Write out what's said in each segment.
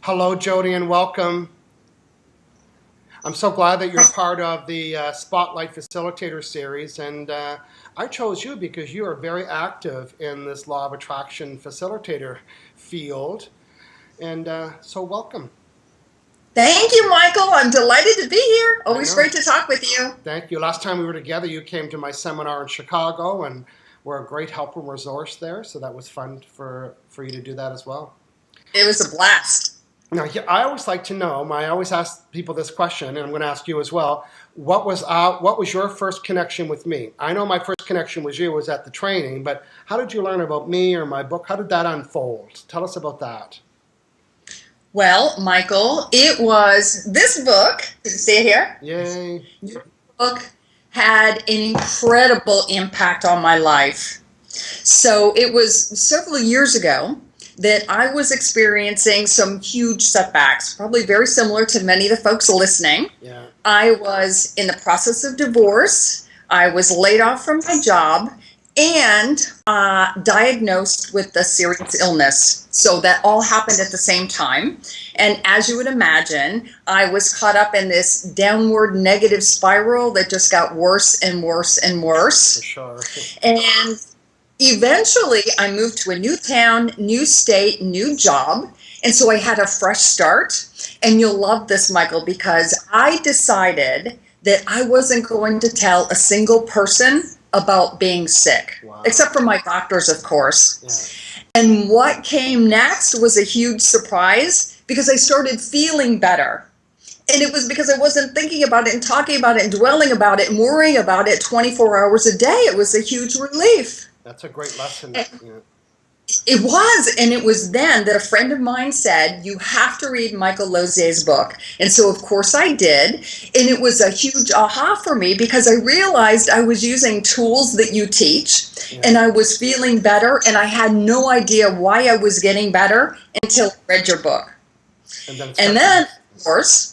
Hello, Jodi, and welcome. I'm so glad that you're part of the Spotlight Facilitator series, and I chose you because you are very active in this Law of Attraction Facilitator field, and so welcome. Thank you, Michael. I'm delighted to be here. Always great to talk with you. Thank you. Last time we were together, you came to my seminar in Chicago, and were a great help and resource there, so that was fun for you to do that as well. It was a blast. Now, I always like to know, I always ask people this question, and I'm going to ask you as well, what was your first connection with me? I know my first connection with you was at the training, but how did you learn about me or my book? How did that unfold? Tell us about that. Well, Michael, it was this book. Can you see it here? Yay. Your book had an incredible impact on my life. So it was several years ago that I was experiencing some huge setbacks, probably very similar to many of the folks listening. Yeah. I was in the process of divorce. I was laid off from my job and diagnosed with a serious illness. So that all happened at the same time. And as you would imagine, I was caught up in this downward negative spiral that just got worse and worse and worse. For sure. And eventually, I moved to a new town, new state, new job, and so I had a fresh start. And you'll love this, Michael, because I decided that I wasn't going to tell a single person about being sick, except for my doctors, of course. Yeah. And what came next was a huge surprise because I started feeling better. And it was because I wasn't thinking about it and talking about it and dwelling about it and worrying about it 24 hours a day. It was a huge relief. That's a great lesson. It was, and it was then that a friend of mine said, you have to read Michael Losier's book. And so, of course, I did. And it was a huge aha for me because I realized I was using tools that you teach, and I was feeling better, and I had no idea why I was getting better until I read your book. And then, of course,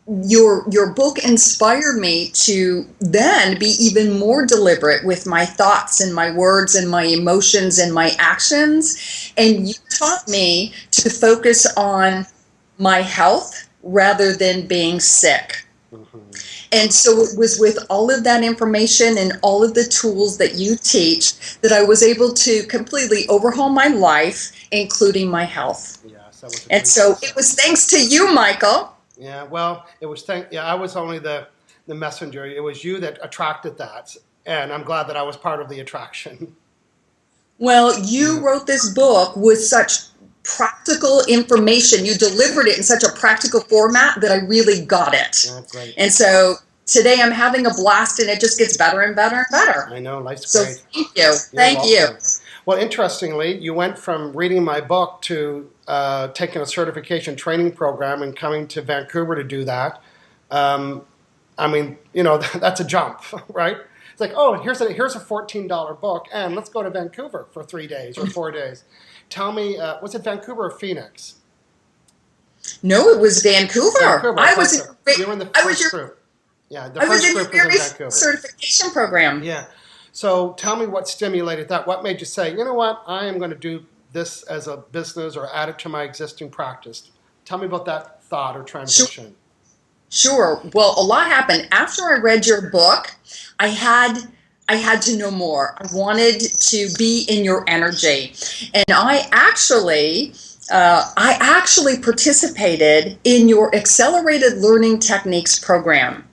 your book inspired me to then be even more deliberate with my thoughts and my words and my emotions and my actions. And you taught me to focus on my health rather than being sick. Mm-hmm. And so it was with all of that information and all of the tools that you teach that I was able to completely overhaul my life, including my health. Yes, that was and so it was thanks to you, Michael. Yeah, well, it was I was only the messenger. It was you that attracted that, and I'm glad that I was part of the attraction. Well, you wrote this book with such practical information. You delivered it in such a practical format that I really got it. Yeah, great. And so today I'm having a blast, and it just gets better and better and better. I know, life's so great. Thank you. Thank you. Well, interestingly, you went from reading my book to taking a certification training program and coming to Vancouver to do that. I mean, that's a jump, right? It's like, oh, here's a $14 book, and let's go to Vancouver for 3 days or 4 days. Tell me, was it Vancouver or Phoenix? No, it was Vancouver. I was in the first group. Yeah, the first group was in Vancouver. Certification program. Yeah. So tell me what stimulated that. What made you say, you know what, I am going to do this as a business or add it to my existing practice? Tell me about that thought or transition. Sure. Well, a lot happened. After I read your book, I had to know more. I wanted to be in your energy. And I actually participated in your Accelerated Learning Techniques program.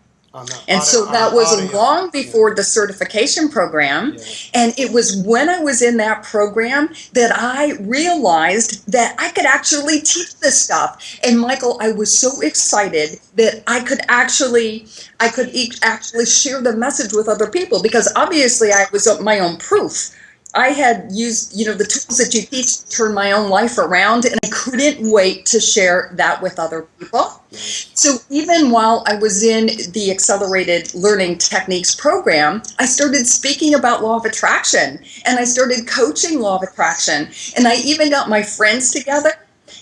And so that was long before the certification program. Yeah. And it was when I was in that program that I realized that I could actually teach this stuff. And Michael, I was so excited that I could actually share the message with other people because obviously I was my own proof. I had used, the tools that you teach to turn my own life around, and I couldn't wait to share that with other people. So even while I was in the Accelerated Learning Techniques program, I started speaking about Law of Attraction, and I started coaching Law of Attraction, and I even got my friends together,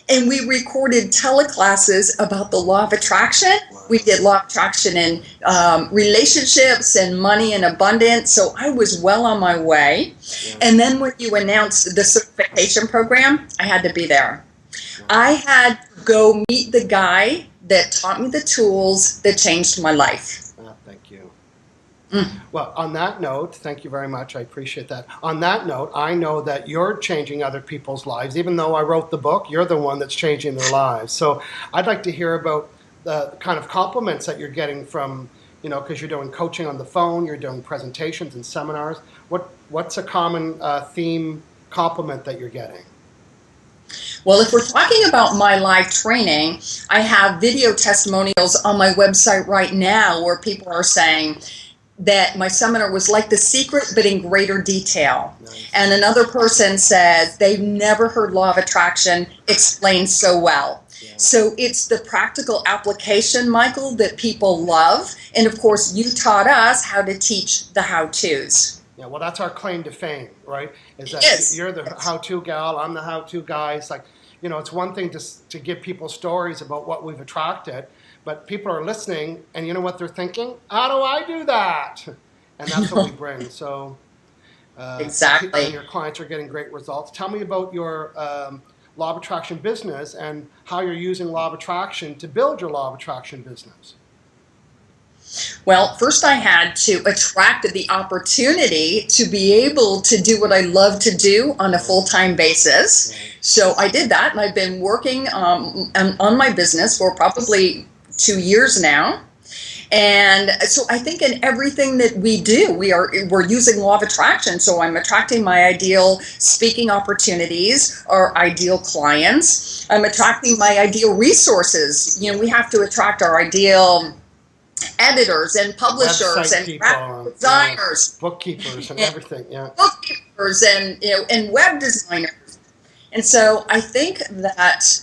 and we recorded teleclasses about the Law of Attraction. We did Law of Attraction in relationships and money and abundance. So I was well on my way. Yeah. And then when you announced the certification program, I had to be there. I had to go meet the guy that taught me the tools that changed my life. Thank you. Well, on that note, thank you very much. I appreciate that. On that note, I know that you're changing other people's lives. Even though I wrote the book, you're the one that's changing their lives. So I'd like to hear about the kind of compliments that you're getting from, because you're doing coaching on the phone, you're doing presentations and seminars. What's a common theme compliment that you're getting? Well, if we're talking about my live training, I have video testimonials on my website right now where people are saying that my seminar was like The Secret, but in greater detail. Nice. And another person says they've never heard Law of Attraction explained so well. Yeah. So it's the practical application, Michael, that people love. And of course, you taught us how to teach the how-tos. Yeah, well, that's our claim to fame, right? Is that you're the how-to gal, I'm the how-to guy. It's like, it's one thing to give people stories about what we've attracted, but people are listening, and you know what they're thinking? How do I do that? And that's what we bring. So exactly. And your clients are getting great results. Tell me about your Law of Attraction business and how you're using Law of Attraction to build your Law of Attraction business. Well, first I had to attract the opportunity to be able to do what I love to do on a full-time basis. So I did that, and I've been working on my business for probably 2 years now. And so I think in everything that we do, we're using Law of Attraction. So I'm attracting my ideal speaking opportunities or ideal clients. I'm attracting my ideal resources. We have to attract our ideal editors and publishers and graphic designers, bookkeepers and everything. Yeah, bookkeepers and web designers. And so I think that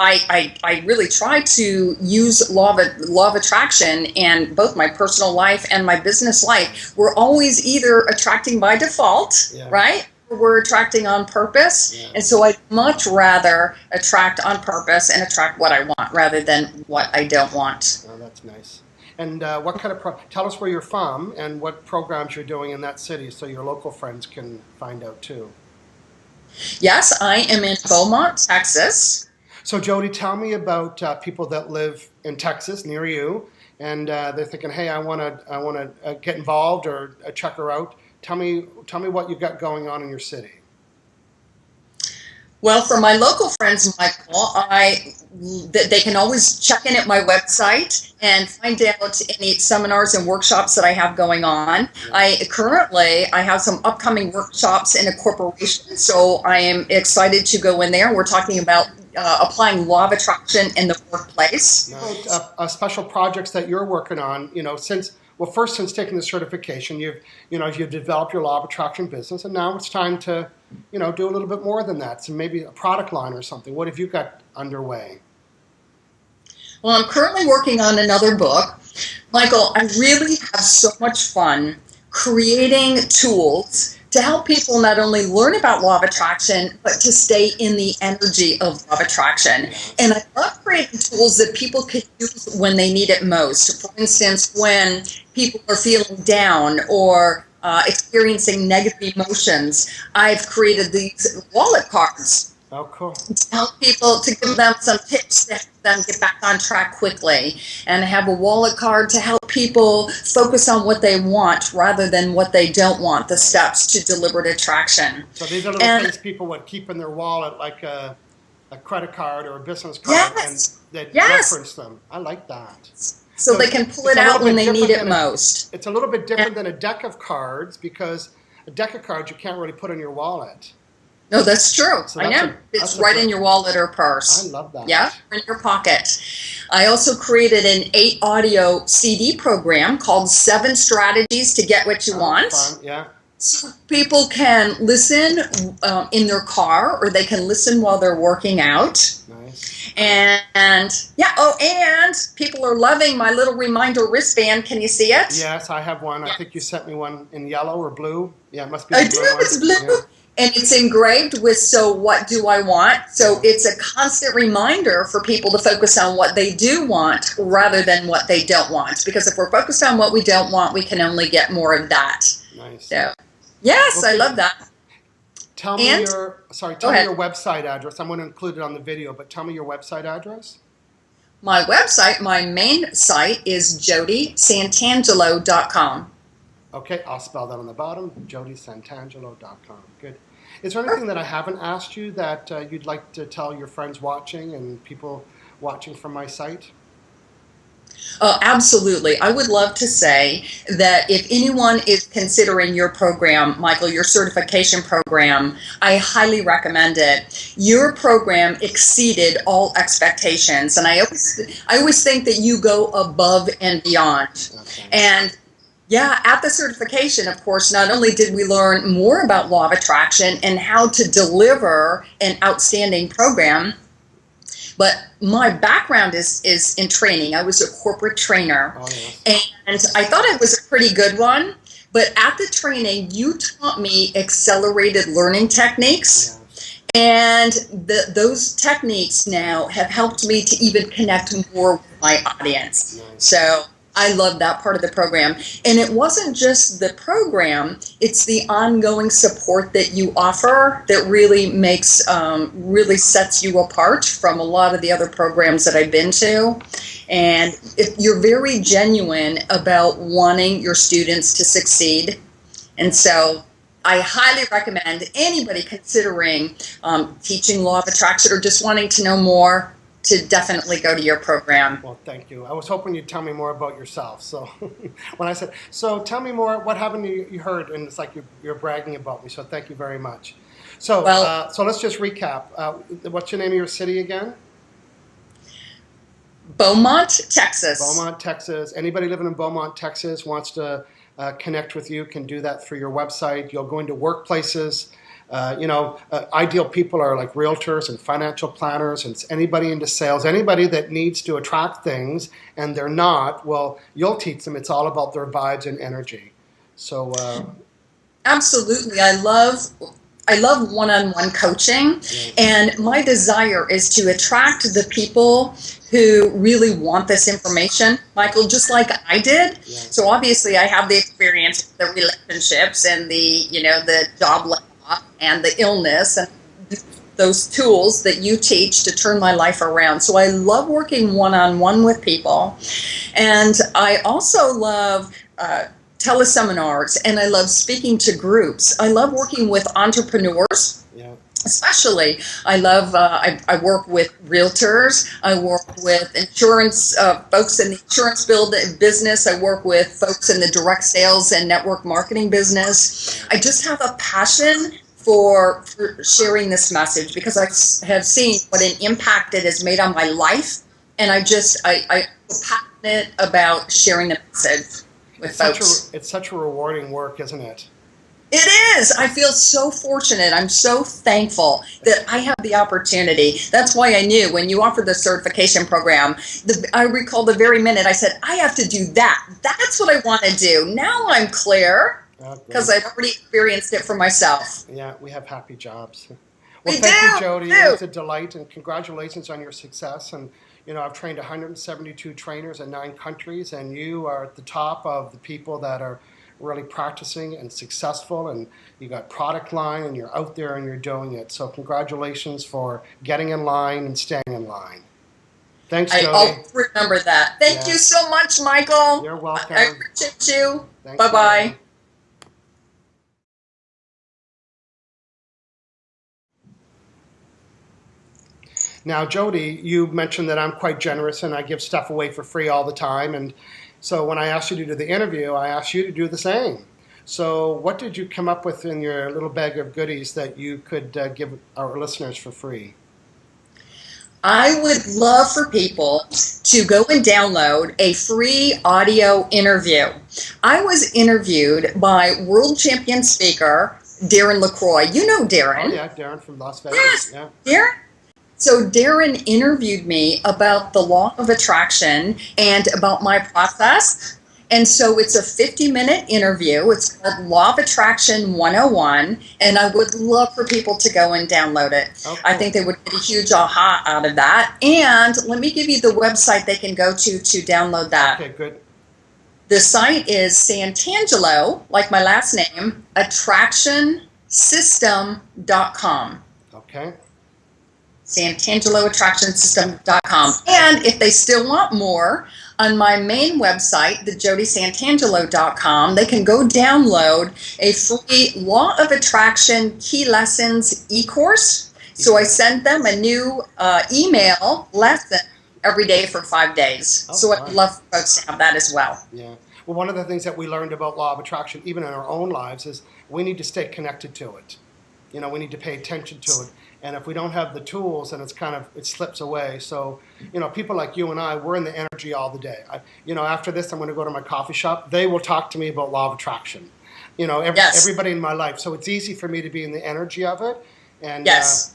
I really try to use law of attraction in both my personal life and my business life. We're always either attracting by default, right? Or we're attracting on purpose. Yeah. And so I'd much rather attract on purpose and attract what I want rather than what I don't want. Oh, that's nice. And what kind of tell us where you're from and what programs you're doing in that city so your local friends can find out too. Yes, I am in Beaumont, Texas. So Jodi, tell me about people that live in Texas near you, and they're thinking, "Hey, I want to get involved or check her out." Tell me what you've got going on in your city. Well, for my local friends, Michael, they can always check in at my website and find out any seminars and workshops that I have going on. I have some upcoming workshops in a corporation, so I am excited to go in there. We're talking about applying Law of Attraction in the workplace. Special projects that you're working on, since taking the certification, you've developed your Law of Attraction business, and now it's time to, do a little bit more than that. So maybe a product line or something. What have you got underway? Well, I'm currently working on another book. Michael, I really have so much fun creating tools to help people not only learn about Law of Attraction, but to stay in the energy of Law of Attraction. And I love creating tools that people can use when they need it most. For instance, when people are feeling down or experiencing negative emotions, I've created these wallet cards. Oh, cool. To help people, to give them some tips to help them get back on track quickly. And I have a wallet card to help people focus on what they want rather than what they don't want, the steps to deliberate attraction. So these are little things people would keep in their wallet, like a credit card or a business card, and they reference them. I like that. So they can pull it out when they need it most. It's a little bit different than a deck of cards, because a deck of cards you can't really put in your wallet. No, that's true. So I know. It's right in your wallet or purse. I love that. Yeah, in your pocket. I also created an 8-audio CD program called 7 Strategies to Get What You Want. Fun. Yeah. So people can listen in their car, or they can listen while they're working out. Nice. And people are loving my little reminder wristband. Can you see it? Yes, I have one. I think you sent me one in yellow or blue. Yeah, it must be. I do. It's blue. Yeah. And it's engraved with, so what do I want? So it's a constant reminder for people to focus on what they do want rather than what they don't want. Because if we're focused on what we don't want, we can only get more of that. Nice. So, yes, I love that. tell me And tell me your website address. I'm going to include it on the video, but tell me your website address. My website, my main site is JodiSantangelo.com. Okay, I'll spell that on the bottom, JodiSantangelo.com. Good. Is there anything that I haven't asked you that you'd like to tell your friends watching and people watching from my site? Absolutely. I would love to say that if anyone is considering your program, Michael, your certification program, I highly recommend it. Your program exceeded all expectations, and I always think that you go above and beyond. Okay. And yeah, at the certification, of course, not only did we learn more about law of attraction and how to deliver an outstanding program, but my background is in training. I was a corporate trainer, and I thought I was a pretty good one. But at the training, you taught me accelerated learning techniques. And those techniques now have helped me to even connect more with my audience. So I love that part of the program. And it wasn't just the program, it's the ongoing support that you offer that really makes, really sets you apart from a lot of the other programs that I've been to. And if you're very genuine about wanting your students to succeed. And so I highly recommend anybody considering teaching law of attraction or just wanting to know more to definitely go to your program. Well, thank you. I was hoping you'd tell me more about yourself. So when I said, so tell me more, what happened you heard? And it's like you're bragging about me. So thank you very much. So, so let's just recap. What's your name of your city again? Beaumont, Texas. Beaumont, Texas. Anybody living in Beaumont, Texas wants to connect with you can do that through your website. You'll go into workplaces. Ideal people are like realtors and financial planners and anybody into sales, anybody that needs to attract things and they're not, well, you'll teach them. It's all about their vibes and energy. So absolutely. I love one-on-one coaching, and my desire is to attract the people who really want this information, Michael, just like I did. Yeah. So obviously I have the experience, the relationships and the job level and the illness and those tools that you teach to turn my life around. So I love working one-on-one with people. And I also love teleseminars, and I love speaking to groups. I love working with entrepreneurs. Especially, I love, I work with realtors, I work with insurance, folks in the insurance business, I work with folks in the direct sales and network marketing business. I just have a passion for sharing this message because I have seen what an impact it has made on my life, and I'm passionate about sharing the message with folks. It's such a rewarding work, isn't it? It is. I feel so fortunate. I'm so thankful that I have the opportunity. That's why I knew when you offered the certification program, I recall the very minute I said, I have to do that. That's what I want to do. Now I'm clear because I've already experienced it for myself. Yeah, we have happy jobs. Well, thank you, Jodi. It was a delight, and congratulations on your success. And I've trained 172 trainers in 9 countries, and you are at the top of the people that are really practicing and successful, and you got product line and you're out there and you're doing it. So congratulations for getting in line and staying in line. Thanks, Jodi. I'll remember that. Thank you so much, Michael. You're welcome. I appreciate you. Bye-bye. Now, Jodi, you mentioned that I'm quite generous and I give stuff away for free all the time, and so when I asked you to do the interview, I asked you to do the same. So what did you come up with in your little bag of goodies that you could give our listeners for free? I would love for people to go and download a free audio interview. I was interviewed by world champion speaker Darren LaCroix. You know Darren. Oh, yeah, Darren from Las Vegas. Yes, yeah. Darren. So Darren interviewed me about the law of attraction and about my process. And so it's a 50-minute interview. It's called Law of Attraction 101. And I would love for people to go and download it. Okay. I think they would get a huge aha out of that. And let me give you the website they can go to download that. Okay, good. The site is Santangelo, like my last name, Attraction attractionsystem.com. Okay. SantangeloAttractionSystem.com. And if they still want more, on my main website, the JodiSantangelo.com, they can go download a free Law of Attraction Key Lessons e-course. So I send them a new email lesson every day for 5 days. Oh, so fun. I'd love for folks to have that as well. Yeah. Well, one of the things that we learned about Law of Attraction, even in our own lives, is we need to stay connected to it. You know, we need to pay attention to it. And if we don't have the tools, then it's kind of, it slips away. So, you know, people like you and I, we're in the energy all the day. You know, after this, I'm going to go to my coffee shop. They will talk to me about Law of Attraction. You know, everybody in my life. So it's easy for me to be in the energy of it. And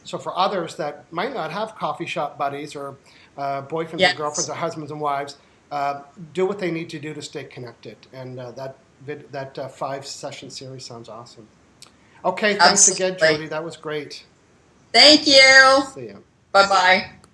so for others that might not have coffee shop buddies or boyfriends or girlfriends or husbands and wives, do what they need to do to stay connected. And that 5-session series sounds awesome. Okay, thanks again, Jodi. That was great. Thank you. See ya. Bye-bye.